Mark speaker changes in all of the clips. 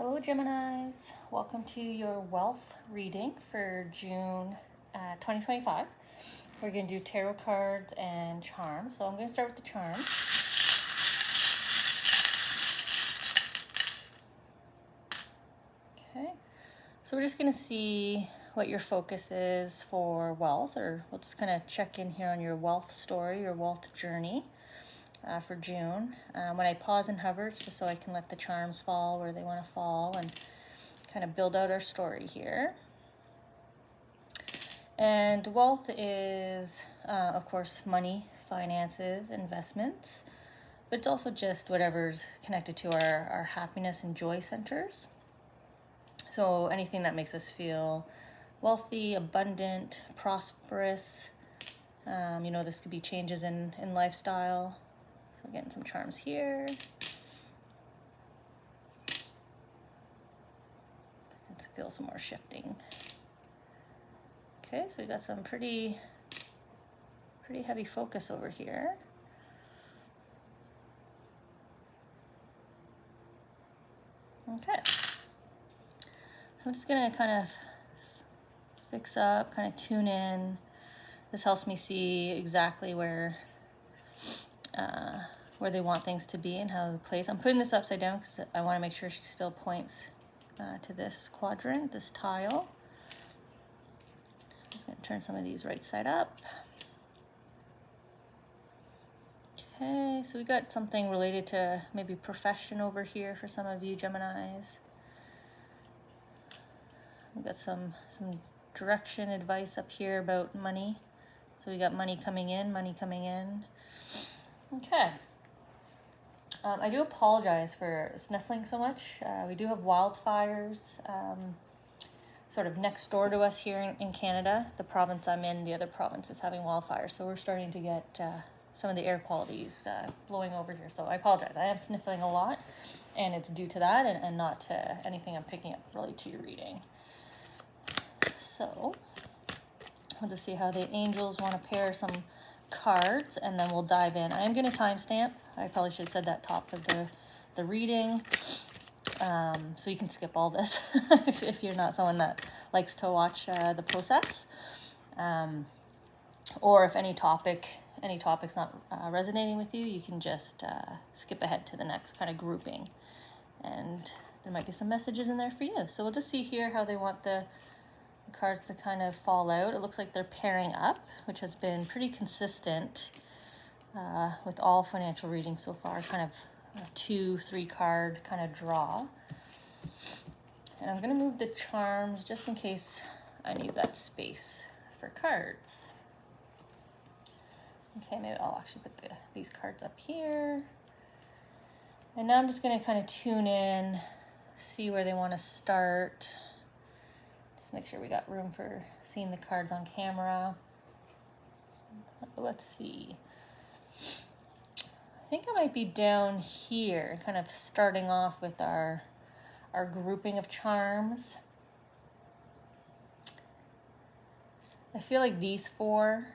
Speaker 1: Hello Geminis, welcome to your wealth reading for June 2025. We're going to do tarot cards and charms. So I'm going to start with the charms. Okay, so we're just going to see what your focus is for wealth, or we'll just kind of check in here on your wealth story, your wealth journey. For June. When I pause and hover, it's just so I can let the charms fall where they want to fall and kind of build out our story here. And wealth is, of course, money, finances, investments, but it's also just whatever's connected to our happiness and joy centers. So anything that makes us feel wealthy, abundant, prosperous. This could be changes in lifestyle. So getting some charms here. Let's feel some more shifting. Okay, so we got some pretty heavy focus over here. Okay. So I'm just gonna kind of fix up, kind of tune in. This helps me see exactly where they want things to be and how to place. I'm putting this upside down because I want to make sure she still points to this quadrant, this tile. Just going to turn some of these right side up. Okay, so we got something related to maybe profession over here for some of you Geminis. We got some direction, advice up here about money. So we got money coming in, money coming in. Okay. I do apologize for sniffling so much. We do have wildfires sort of next door to us here in Canada. The province I'm in, the other province is having wildfires. So we're starting to get some of the air qualities blowing over here. So I apologize. I am sniffling a lot, and it's due to that and not to anything I'm picking up really to your reading. So we'll just see how the angels want to pair some cards, and then we'll dive in. I am going to timestamp. I probably should have said that top of the reading, so you can skip all this if you're not someone that likes to watch the process, or if any topic's not resonating with you, you can just skip ahead to the next kind of grouping, and there might be some messages in there for you. So we'll just see here how they want the cards to kind of fall out. It looks like they're pairing up, which has been pretty consistent with all financial readings so far, kind of a 2-3 card kind of draw. And I'm going to move the charms just in case I need that space for cards. Okay, maybe I'll actually put these cards up here. And now I'm just going to kind of tune in, see where they want to start. Make sure we got room for seeing the cards on camera. Let's see. I think I might be down here, kind of starting off with our grouping of charms. I feel like these four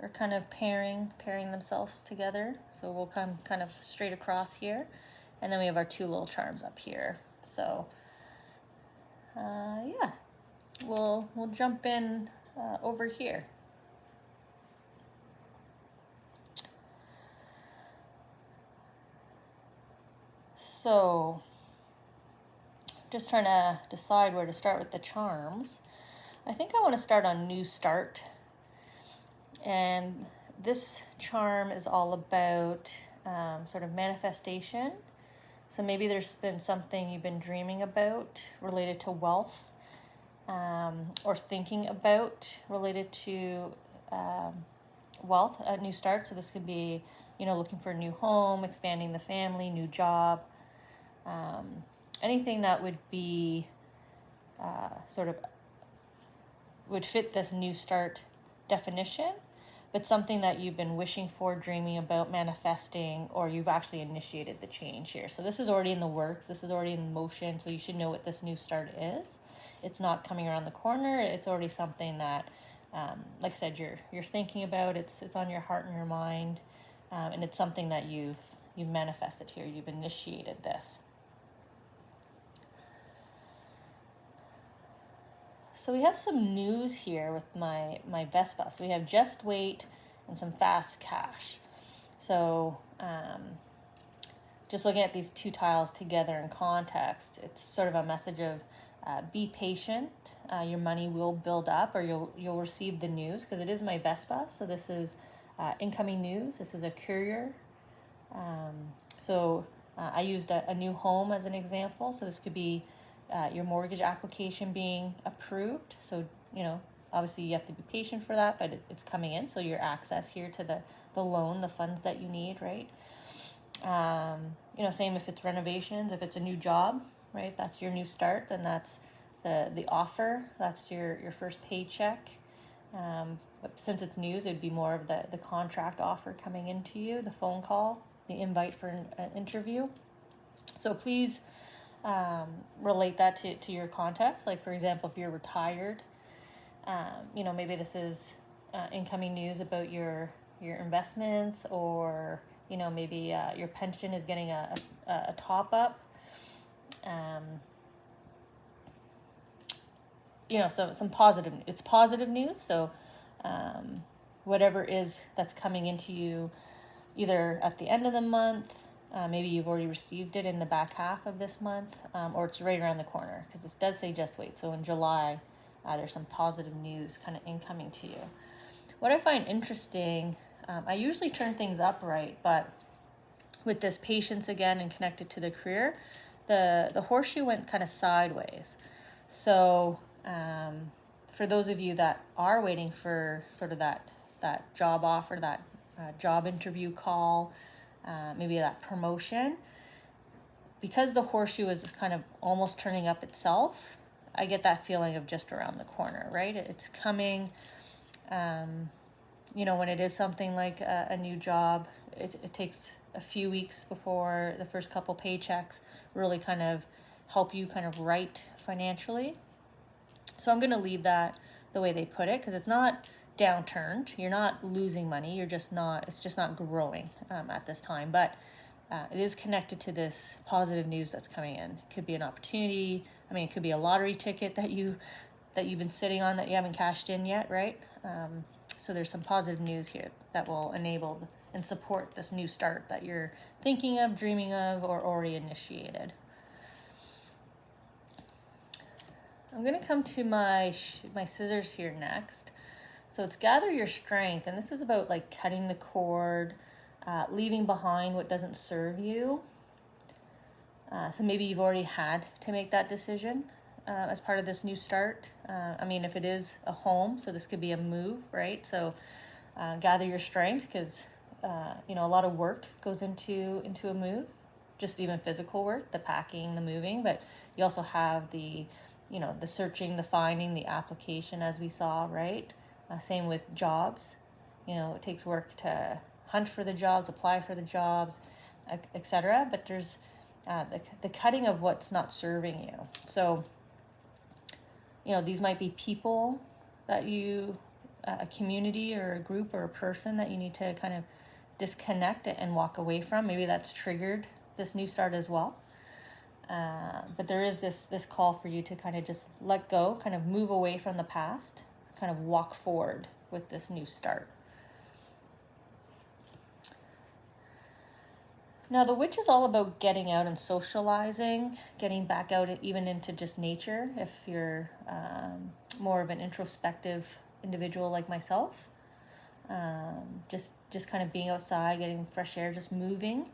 Speaker 1: are kind of pairing themselves together. So we'll come kind of straight across here. And then we have our two little charms up here. So, yeah. We'll jump in over here. So, just trying to decide where to start with the charms. I think I want to start on New Start. And this charm is all about sort of manifestation. So maybe there's been something you've been dreaming about related to wealth. Or thinking about related to wealth, a new start. So this could be, looking for a new home, expanding the family, new job, anything that would be would fit this new start definition, but something that you've been wishing for, dreaming about, manifesting, or you've actually initiated the change here. So this is already in the works. This is already in motion. So you should know what this new start is. It's not coming around the corner. It's already something that, like I said, you're thinking about. It's on your heart and your mind, and it's something that you've manifested here. You've initiated this. So we have some news here with my Vespa. So we have just wait and some fast cash. So just looking at these two tiles together in context, it's sort of a message of be patient. Your money will build up, or you'll receive the news, because it is my Vespa. So this is incoming news. This is a courier. I used a new home as an example. So this could be your mortgage application being approved. So, obviously you have to be patient for that, but it's coming in. So your access here to the loan, the funds that you need, right? Same if it's renovations, if it's a new job, right? That's your new start, then that's the offer. That's your first paycheck. But since it's news, it'd be more of the contract offer coming into you, the phone call, the invite for an interview. So please relate that to your context. Like, for example, if you're retired, maybe this is incoming news about your investments, or maybe your pension is getting a top up. So some positive. It's positive news. So whatever is that's coming into you, either at the end of the month, maybe you've already received it in the back half of this month, or it's right around the corner, because it does say just wait. So in July, there's some positive news kind of incoming to you. What I find interesting, I usually turn things upright, but with this patience again and connected to the career, the horseshoe went kind of sideways. So for those of you that are waiting for sort of that job offer, that job interview call, maybe that promotion, because the horseshoe is kind of almost turning up itself, I get that feeling of just around the corner, right? It's coming. When it is something like a new job, it takes a few weeks before the first couple paychecks really kind of help you kind of right financially. So I'm going to leave that the way they put it, because it's not downturned. You're not losing money. It's just not growing at this time. But it is connected to this positive news that's coming in. It could be an opportunity. It could be a lottery ticket that you've been sitting on that you haven't cashed in yet, right? So there's some positive news here that will enable and support this new start that you're thinking of, dreaming of, or already initiated. I'm going to come to my scissors here next. So it's gather your strength, and this is about like cutting the cord, leaving behind what doesn't serve you. So maybe you've already had to make that decision as part of this new start. If it is a home, so this could be a move, right? So gather your strength, because a lot of work goes into a move, just even physical work, the packing, the moving, but you also have the searching, the finding, the application, as we saw, right? Same with jobs. It takes work to hunt for the jobs, apply for the jobs, etc. But there's the cutting of what's not serving you. So, these might be people that a community or a group or a person that you need to kind of disconnect and walk away from. Maybe that's triggered this new start as well. But there is this call for you to kind of just let go, kind of move away from the past, kind of walk forward with this new start. Now, the witch is all about getting out and socializing, getting back out even into just nature, if you're more of an introspective individual like myself. Just kind of being outside, getting fresh air, just moving.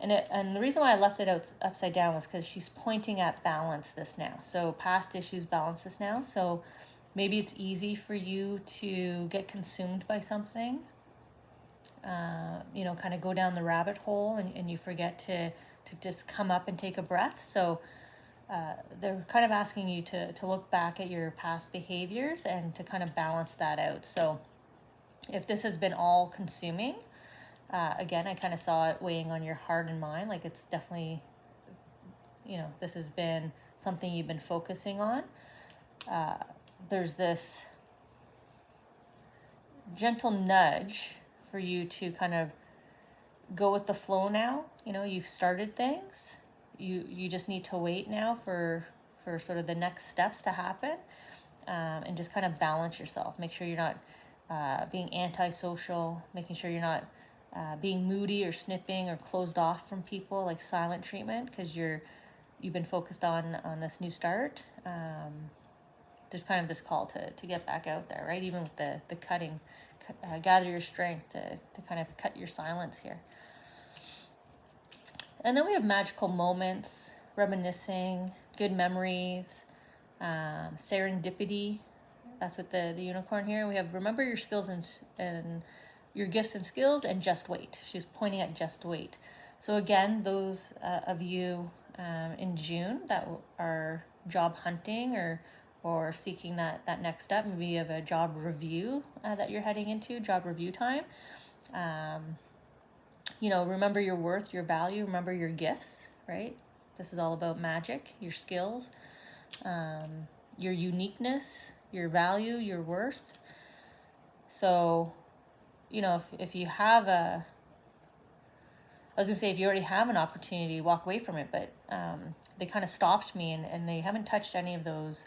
Speaker 1: And the reason why I left it out upside down was because she's pointing at balance this now. So past issues, balance this now. So maybe it's easy for you to get consumed by something, kind of go down the rabbit hole, and you forget to just come up and take a breath. So they're kind of asking you to look back at your past behaviors and to kind of balance that out. So if this has been all consuming, again, I kind of saw it weighing on your heart and mind. Like, it's definitely, this has been something you've been focusing on. There's this gentle nudge for you to kind of go with the flow now. You've started things. You just need to wait now for sort of the next steps to happen. and just kind of balance yourself. Make sure you're not being antisocial, making sure you're not being moody or snipping or closed off from people, like silent treatment, because you've been focused on this new start. There's kind of this call to get back out there, right? Even with the cutting, gather your strength to kind of cut your silence here. And then we have magical moments, reminiscing, good memories, serendipity. That's what the unicorn here. We have remember your skills and your gifts and skills, and just wait. She's pointing at just wait. So again, those of you in June that are job hunting or seeking that next step, maybe you have a job review that you're heading into, job review time. Remember your worth, your value, remember your gifts, right? This is all about magic, your skills, your uniqueness, your value, your worth. So, if you have if you already have an opportunity, walk away from it, but they kind of stopped me and they haven't touched any of those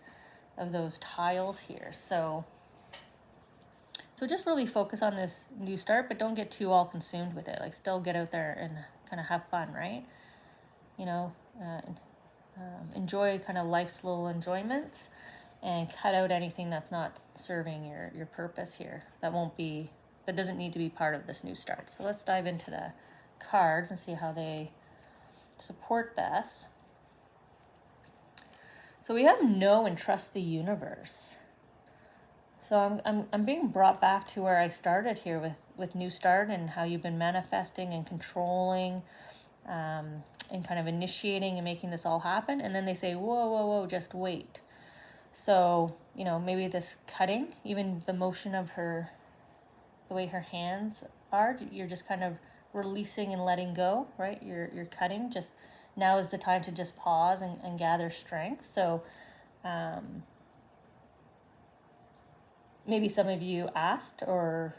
Speaker 1: tiles here. So just really focus on this new start, but don't get too all consumed with it. Like, still get out there and kind of have fun, right? Enjoy kind of life's little enjoyments, and cut out anything that's not serving your purpose here. That doesn't need to be part of this new start. So let's dive into the cards and see how they support this. So we have know and trust the universe. So I'm being brought back to where I started here with New Start, and how you've been manifesting and controlling and kind of initiating and making this all happen. And then they say, whoa, just wait. So, maybe this cutting, even the motion of the way her hands are, you're just kind of releasing and letting go, right? You're cutting. Just now is the time to just pause and gather strength. So, maybe some of you asked or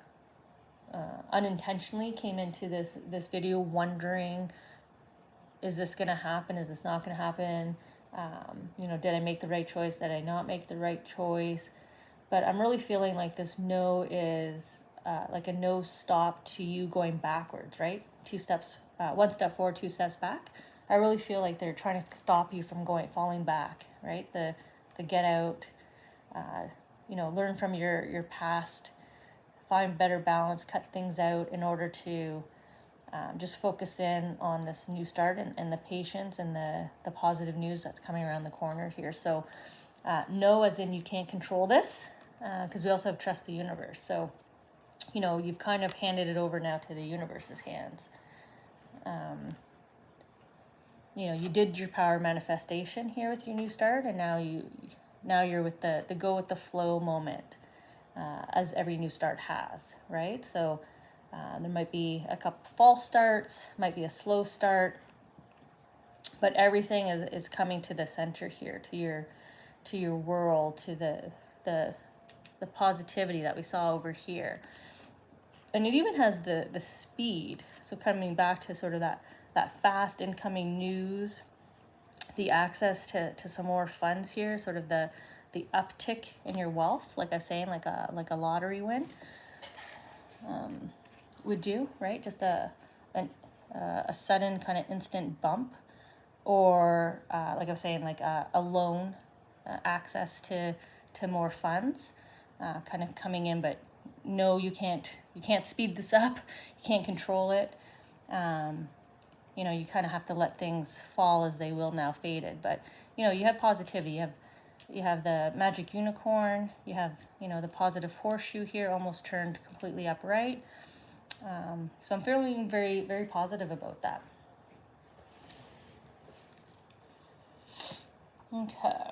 Speaker 1: unintentionally came into this video wondering, is this going to happen? Is this not going to happen? Did I make the right choice? Did I not make the right choice? But I'm really feeling like this no is like a no stop to you going backwards, right? 2 steps, 1 step forward, 2 steps back. I really feel like they're trying to stop you from falling back, right? The get out, learn from your past, find better balance, cut things out in order to just focus in on this new start and the patience and the positive news that's coming around the corner here. So no, as in you can't control this, because we also have trust the universe. So, you've kind of handed it over now to the universe's hands. You did your power manifestation here with your new start, and now you're with the go with the flow moment, as every new start has, right? So there might be a couple false starts, might be a slow start, but everything is coming to the center here, to your world, to the positivity that we saw over here. And it even has the speed. So coming back to sort of that fast incoming news, the access to some more funds here, sort of the uptick in your wealth, like I was saying, like a lottery win would do, right? Just a sudden kind of instant bump, or like I was saying, like a loan, access to more funds, kind of coming in. But no, you can't speed this up. You can't control it. You kind of have to let things fall as they will now, faded. But you have positivity. You have the magic unicorn. You have the positive horseshoe here, almost turned completely upright. So I'm feeling very, very positive about that. Okay.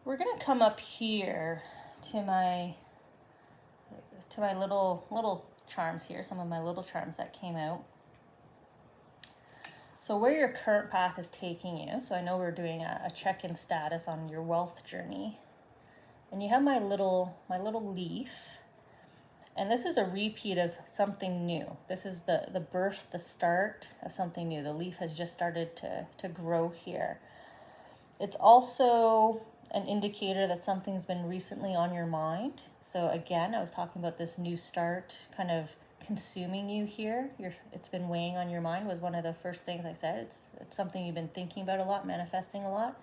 Speaker 1: We're gonna come up here to my little charms here, some of my little charms that came out. So where your current path is taking you. So I know we're doing a check-in status on your wealth journey. And you have my little leaf. And this is a repeat of something new. This is the birth, the start of something new. The leaf has just started to grow here. It's also an indicator that something's been recently on your mind. So again, I was talking about this new start kind of consuming you here. It's been weighing on your mind was one of the first things I said. It's something you've been thinking about a lot, manifesting a lot.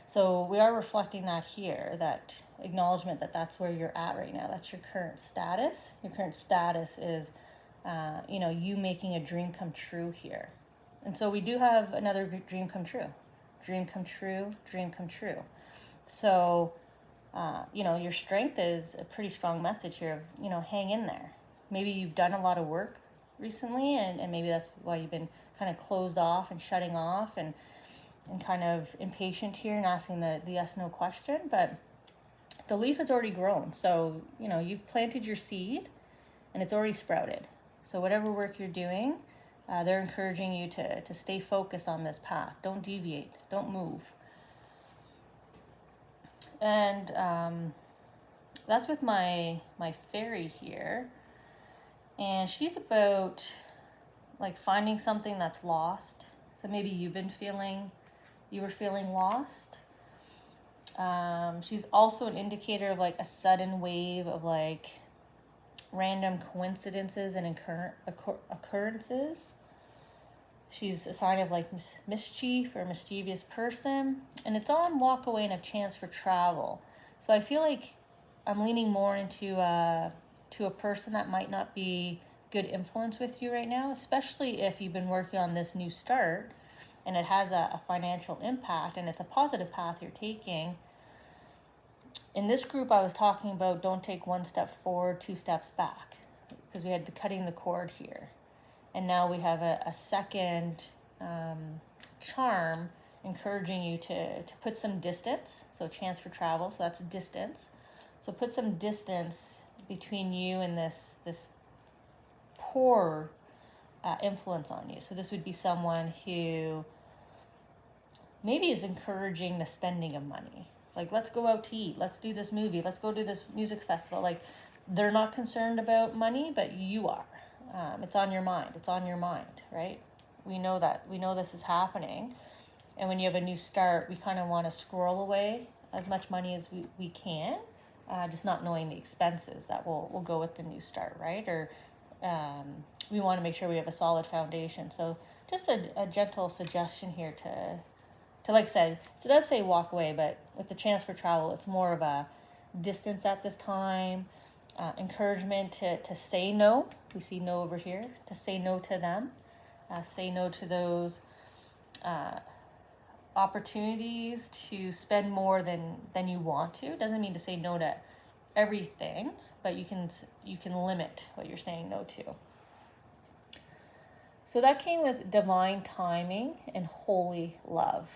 Speaker 1: So we are reflecting that here, that acknowledgement that that's where you're at right now. That's your current status. Your current status is, you making a dream come true here. And so we do have another dream come true. Dream come true, dream come true. So, your strength is a pretty strong message here of, hang in there. Maybe you've done a lot of work recently, and maybe that's why you've been kind of closed off and shutting off and kind of impatient here and asking the yes/no question. But the leaf has already grown. So, you've planted your seed and it's already sprouted. So whatever work you're doing, they're encouraging you to stay focused on this path. Don't deviate. Don't move. And that's with my fairy here. And she's about like finding something that's lost. So maybe you were feeling lost. She's also an indicator of like a sudden wave of like random coincidences and occurrences. She's a sign of like mischief or mischievous person, and it's on walk away and a chance for travel. So I feel like I'm leaning more into to a person that might not be good influence with you right now, especially if you've been working on this new start and it has a financial impact and it's a positive path you're taking. In this group, I was talking about don't take one step forward, 2 steps back, because we had the cutting the cord here. And now we have a second charm encouraging you to put some distance. So chance for travel, so that's distance. So put some distance between you and this poor influence on you. So this would be someone who maybe is encouraging the spending of money. Like, let's go out to eat. Let's do this movie. Let's go to this music festival. Like, they're not concerned about money, but you are. It's on your mind. It's on your mind, right? We know that. We know this is happening. And when you have a new start, we kind of want to squirrel away as much money as we can, just not knowing the expenses that will go with the new start, right? Or we want to make sure we have a solid foundation. So just a gentle suggestion here to like I said, so it does say walk away, but with the chance for travel, it's more of a distance at this time, encouragement to say no. We see no over here, to say no to them, say no to those opportunities to spend more than you want to. Doesn't mean to say no to everything, but you can limit what you're saying no to. So that came with divine timing and holy love.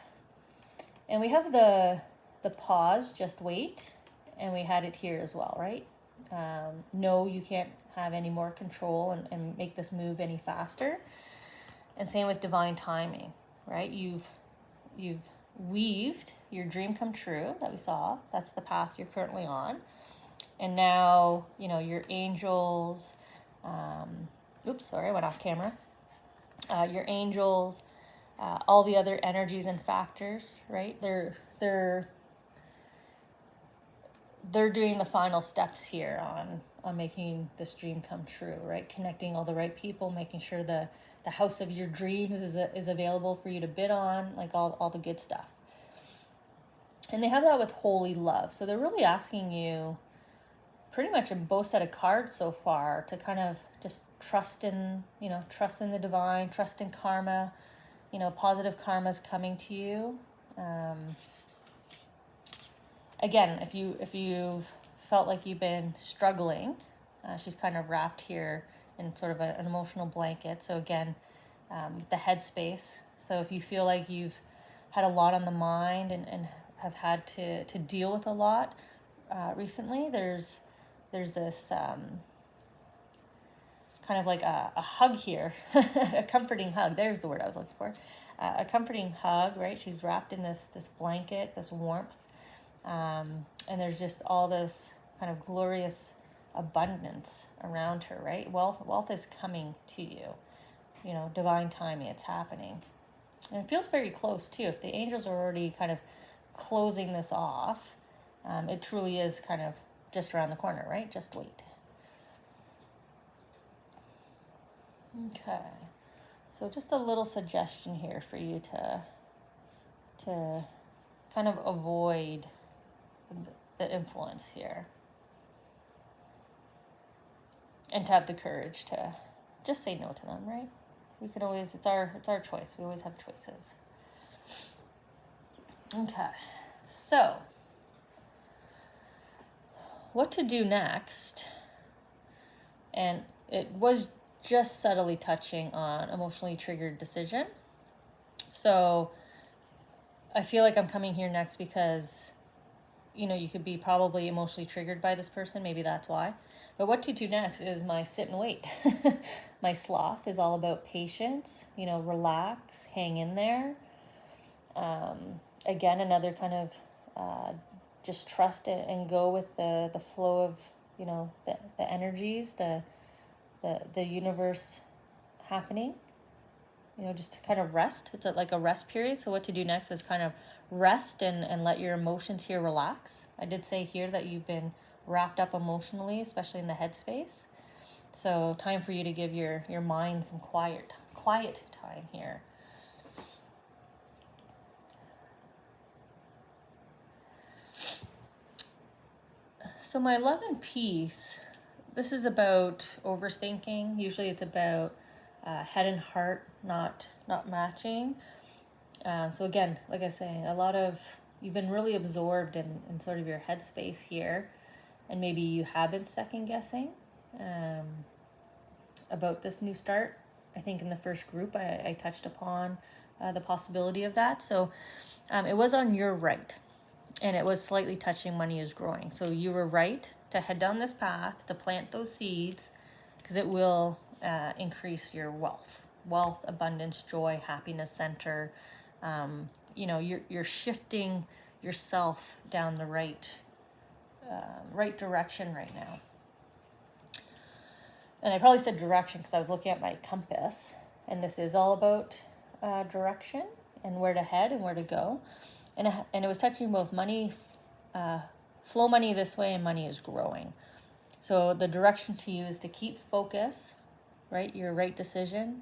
Speaker 1: And we have the pause, just wait, and we had it here as well, right? No, you can't have any more control and make this move any faster. And same with divine timing, right? You've weaved your dream come true that we saw. That's the path you're currently on. And now, your angels, I went off camera. Your angels, all the other energies and factors, right? They're doing the final steps here on making this dream come true, right? Connecting all the right people, making sure the house of your dreams is available for you to bid on, like all the good stuff. And they have that with holy love. So they're really asking you pretty much in both set of cards so far to kind of just trust in the divine, trust in karma, positive karma's coming to you. Again, if you've felt like you've been struggling, she's kind of wrapped here in sort of an emotional blanket. So again, with the headspace. So if you feel like you've had a lot on the mind and have had to deal with a lot recently, there's this kind of like a hug here, a comforting hug. There's the word I was looking for. A comforting hug, right? She's wrapped in this blanket, this warmth. And there's just all this kind of glorious abundance around her, right? Wealth is coming to you. Divine timing, it's happening. And it feels very close too. If the angels are already kind of closing this off. It truly is kind of just around the corner, right? Just wait. Okay. So just a little suggestion here for you to kind of avoid the influence here. And to have the courage to just say no to them, right? We could always, it's our choice. We always have choices. Okay. So, what to do next? And it was just subtly touching on emotionally triggered decision. So I feel like I'm coming here next because, you could be probably emotionally triggered by this person. Maybe that's why. But what to do next is my sit and wait. My sloth is all about patience, relax, hang in there. Again, another kind of just trust it and go with the flow of, the energies, the universe happening. Just to kind of rest. It's like a rest period. So what to do next is kind of rest and let your emotions here relax. I did say here that you've been wrapped up emotionally, especially in the headspace. So time for you to give your mind some quiet time here. So my love and peace, this is about overthinking. Usually it's about head and heart not matching. So again, like I was saying, you've been really absorbed in sort of your headspace here, and maybe you have been second guessing about this new start. I think in the first group I touched upon the possibility of that. So it was on your right, and it was slightly touching money is growing. So you were right to head down this path, to plant those seeds, because it will increase your wealth, abundance, joy, happiness center. You're shifting yourself down the right direction right now. And I probably said direction because I was looking at my compass, and this is all about direction and where to head and where to go. And it was touching both money, flow money this way, and money is growing. So the direction to use is to keep focus, right? Your right decision.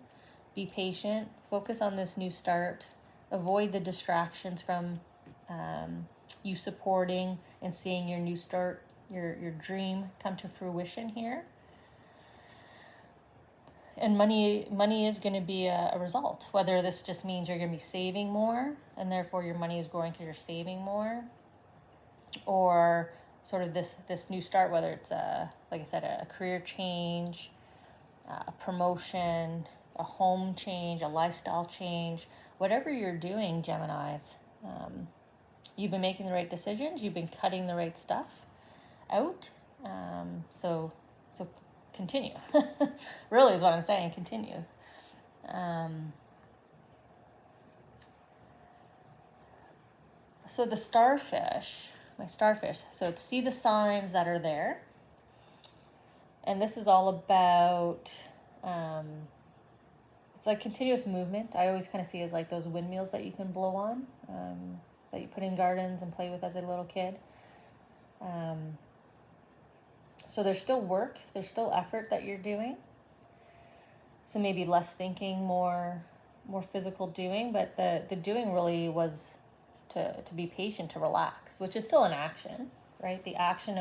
Speaker 1: Be patient. Focus on this new start. Avoid the distractions from you supporting and seeing your new start, your dream come to fruition here. And money is going to be a result. Whether this just means you're going to be saving more, and therefore your money is growing because you're saving more, or sort of this new start, whether it's like I said, a career change, a promotion, a home change, a lifestyle change, whatever you're doing, Geminis, you've been making the right decisions. You've been cutting the right stuff out. So continue. Really is what I'm saying. Continue. So the starfish, my starfish. So it's see the signs that are there. And this is all about, it's like continuous movement. I always kind of see it as like those windmills that you can blow on, that you put in gardens and play with as a little kid. So there's still work, there's still effort that you're doing. So maybe less thinking, more physical doing, but the doing really was to be patient, to relax, which is still an action, right? The action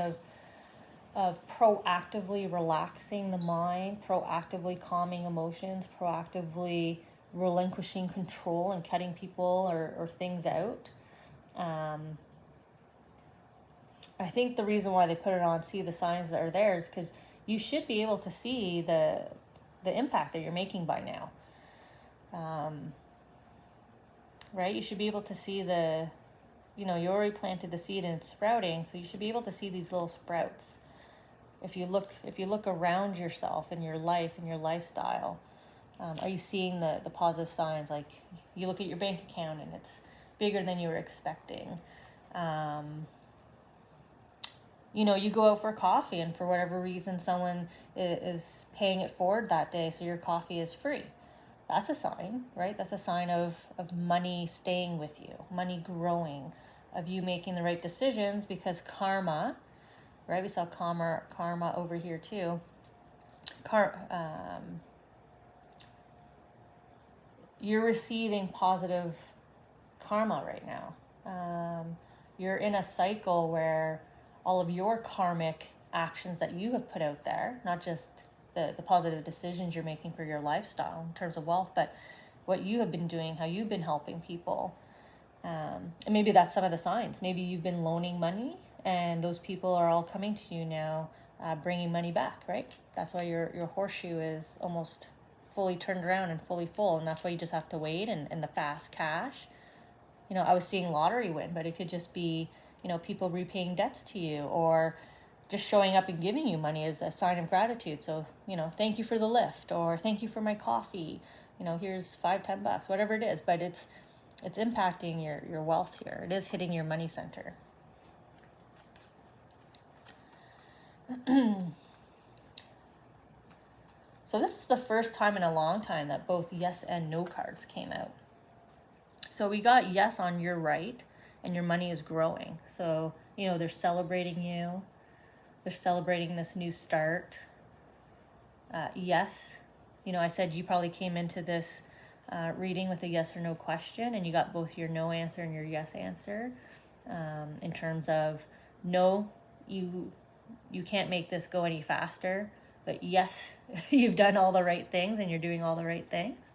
Speaker 1: of proactively relaxing the mind, proactively calming emotions, proactively relinquishing control and cutting people or things out. I think the reason why they put it on see the signs that are there is because you should be able to see the impact that you're making by now. Right? You should be able to see you already planted the seed and it's sprouting, so you should be able to see these little sprouts. If you look around yourself in your life and your lifestyle, are you seeing the positive signs? Like you look at your bank account and it's bigger than you were expecting. You go out for coffee and for whatever reason someone is paying it forward that day, so your coffee is free. That's a sign, right? That's a sign of money staying with you, money growing, of you making the right decisions, because karma, right? We saw karma over here too. You're receiving positive karma right now. You're in a cycle where all of your karmic actions that you have put out there, not just the positive decisions you're making for your lifestyle in terms of wealth, but what you have been doing, how you've been helping people. And maybe that's some of the signs. Maybe you've been loaning money and those people are all coming to you now, bringing money back, right? That's why your horseshoe is almost fully turned around and fully full, and that's why you just have to wait, and the fast cash. I was seeing lottery win, but it could just be, people repaying debts to you, or just showing up and giving you money as a sign of gratitude. So, thank you for the lift, or thank you for my coffee, here's $5-10, whatever it is, but it's impacting your wealth here. It is hitting your money center. So this is the first time in a long time that both yes and no cards came out. So we got yes on your right, and your money is growing. So, they're celebrating you. They're celebrating this new start. Yes. I said you probably came into this reading with a yes or no question, and you got both your no answer and your yes answer. In terms of no, you can't make this go any faster. But yes, you've done all the right things and you're doing all the right things.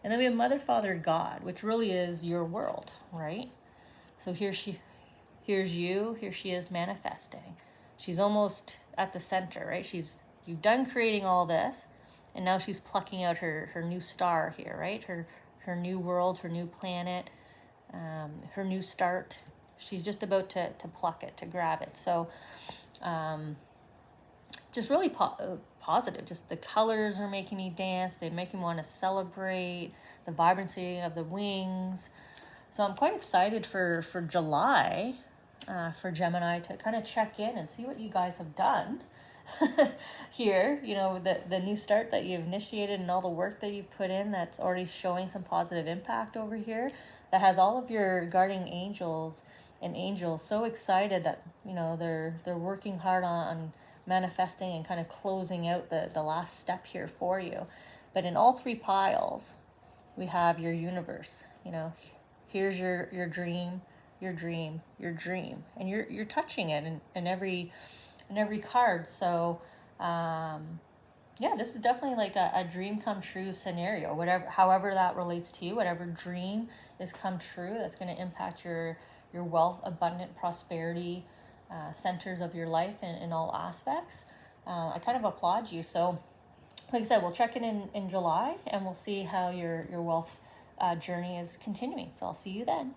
Speaker 1: And then we have Mother, Father, God, which really is your world, right? So here's you, here she is manifesting. She's almost at the center, right? You've done creating all this, and now she's plucking out her new star here, right? Her new world, her new planet, her new start. She's just about to pluck it, to grab it. So, just really positive. Just the colors are making me dance. They make me want to celebrate the vibrancy of the wings. So I'm quite excited for July, for Gemini to kind of check in and see what you guys have done here. The new start that you've initiated and all the work that you've put in that's already showing some positive impact over here. That has all of your guardian angels and angels so excited that they're working hard on manifesting and kind of closing out the last step here for you. But in all three piles, we have your universe. Here's your dream, your dream, your dream, and you're touching it in every card. So this is definitely like a dream come true scenario. However that relates to you, whatever dream is come true, that's going to impact your wealth, abundant prosperity, centers of your life in all aspects. I kind of applaud you. So like I said, we'll check in July, and we'll see how your wealth journey is continuing. So I'll see you then.